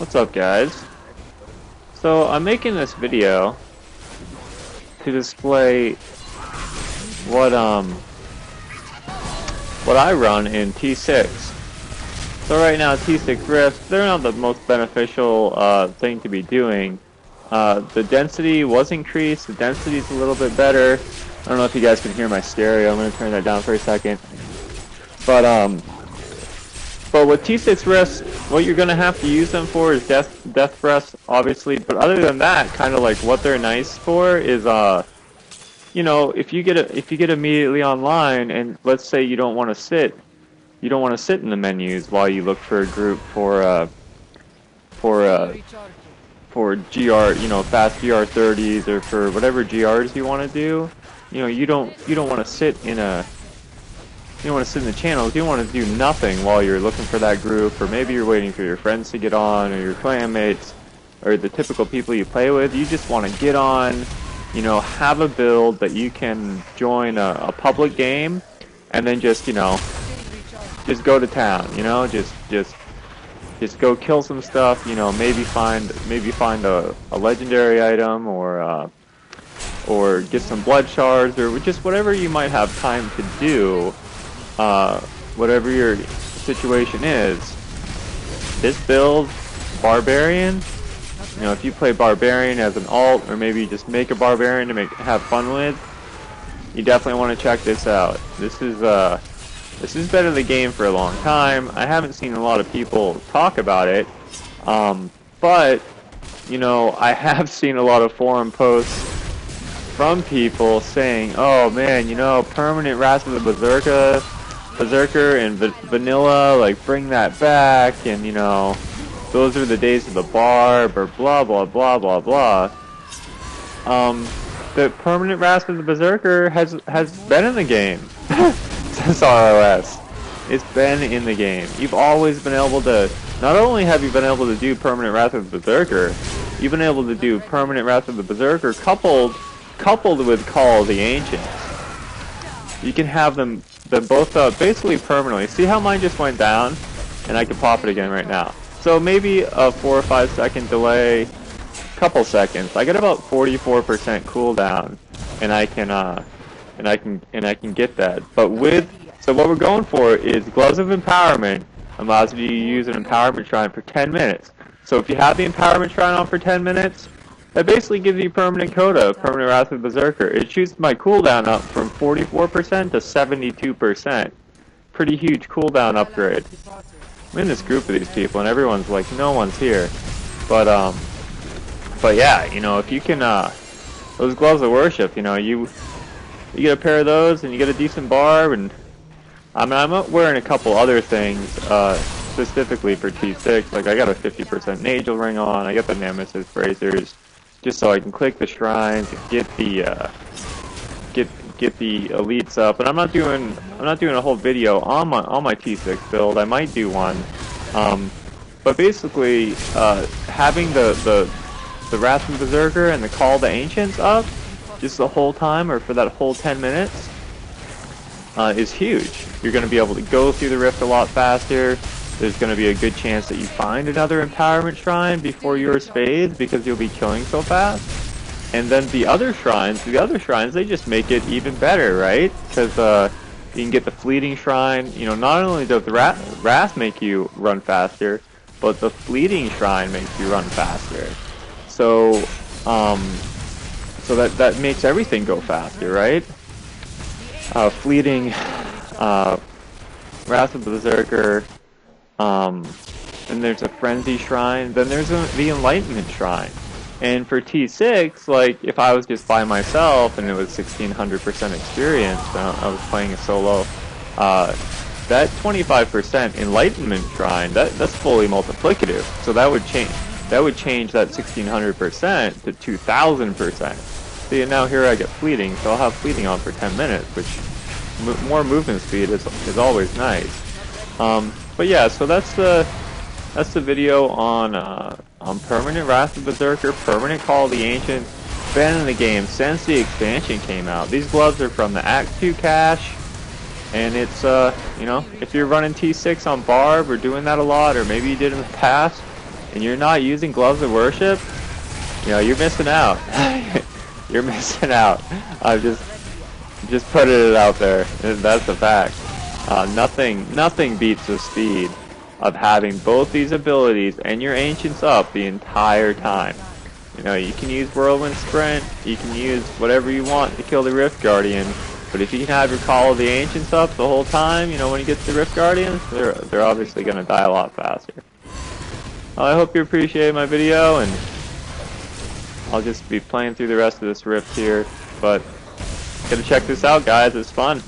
What's up, guys? So I'm making this video to display what I run in T6. So right now T6 Rifts, they're not the most beneficial thing to be doing. The density was increased, the density is a little bit better. I don't know if you guys can hear my stereo, I'm going to turn that down for a second. But with T6 Rifts, what you're going to have to use them for is death breaths, obviously. But other than that, kind of like what they're nice for is, you know, if you get immediately online, and let's say you don't want to sit in the menus while you look for a group for GR, you know, fast GR30s, or for whatever GRs you want to do. You know, you don't want to sit in the channels. You want to do nothing while you're looking for that group, or maybe you're waiting for your friends to get on, or your clanmates, or the typical people you play with. You just want to get on, you know, have a build that you can join a public game, and then just, you know, just go to town. You know, just go kill some stuff. You know, maybe find a legendary item, or get some blood shards, or just whatever you might have time to do. Whatever your situation is. This build, Barbarian, you know, if you play Barbarian as an alt, or maybe just make a Barbarian to have fun with, you definitely want to check this out. This has been in the game for a long time. I haven't seen a lot of people talk about it, but, you know, I have seen a lot of forum posts from people saying, oh man, you know, permanent Wrath of the Berserker and vanilla, like, bring that back, and, you know, those are the days of the barb, or blah blah blah blah blah. The permanent Wrath of the Berserker has been in the game since ROS. It's been in the game. You've always been able to, not only have you been able to do permanent Wrath of the Berserker, you've been able to do permanent Wrath of the Berserker coupled with Call of the Ancients. You can have them both basically permanently. See how mine just went down? And I can pop it again right now. So maybe a 4 or 5 second delay, couple seconds. I get about 44% cooldown, and I can get that. But so what we're going for is Gloves of Empowerment allows you to use an Empowerment Shrine for 10 minutes. So if you have the Empowerment Shrine on for 10 minutes, that basically gives you permanent CoTA, permanent Wrath of the Berserker. It shoots my cooldown up from 44% to 72%. Pretty huge cooldown upgrade. I'm in this group of these people, and everyone's like, no one's here. But yeah, you know, if you can, those Gloves of Worship, you know, you get a pair of those, and you get a decent barb, and I mean, I'm wearing a couple other things, specifically for T6. Like, I got a 50% Nagel ring on, I got the Nemesis bracers, just so I can click the shrines and get the elites up. And I'm not doing a whole video on my T6 build. I might do one, but basically having the Wrath of the Berserker and the Call of the Ancients up just the whole time, or for that whole 10 minutes, is huge. You're going to be able to go through the rift a lot faster. There's going to be a good chance that you find another Empowerment Shrine before yours fades, because you'll be killing so fast. And then the other shrines, they just make it even better, right? Because you can get the Fleeting Shrine. You know, not only does the Wrath make you run faster, but the Fleeting Shrine makes you run faster. So, so that makes everything go faster, right? Fleeting, Wrath of the Berserker. Then there's a Frenzy Shrine, then there's the Enlightenment Shrine. And for T6, like, if I was just by myself and it was 1600% experience, I was playing a solo, that 25% Enlightenment Shrine, that's fully multiplicative. So that would change that 1600% to 2000%. See, now here I get Fleeting, so I'll have Fleeting on for 10 minutes, which more movement speed is always nice. But yeah, so that's the video on permanent Wrath of the Berserker, permanent Call of the Ancient. Been in the game since the expansion came out. These gloves are from the Act 2 cache, and it's you know, if you're running T6 on Barb or doing that a lot, or maybe you did in the past, and you're not using Gloves of Worship, you know, you're missing out. You're missing out. I'm just putting it out there. That's a fact. Nothing beats the speed of having both these abilities and your Ancients up the entire time. You know, you can use Whirlwind Sprint, you can use whatever you want to kill the Rift Guardian, but if you can have your Call of the Ancients up the whole time, you know, when you get to the Rift Guardians, they're obviously going to die a lot faster. Well, I hope you appreciated my video, and I'll just be playing through the rest of this Rift here, but gotta check this out, guys, it's fun.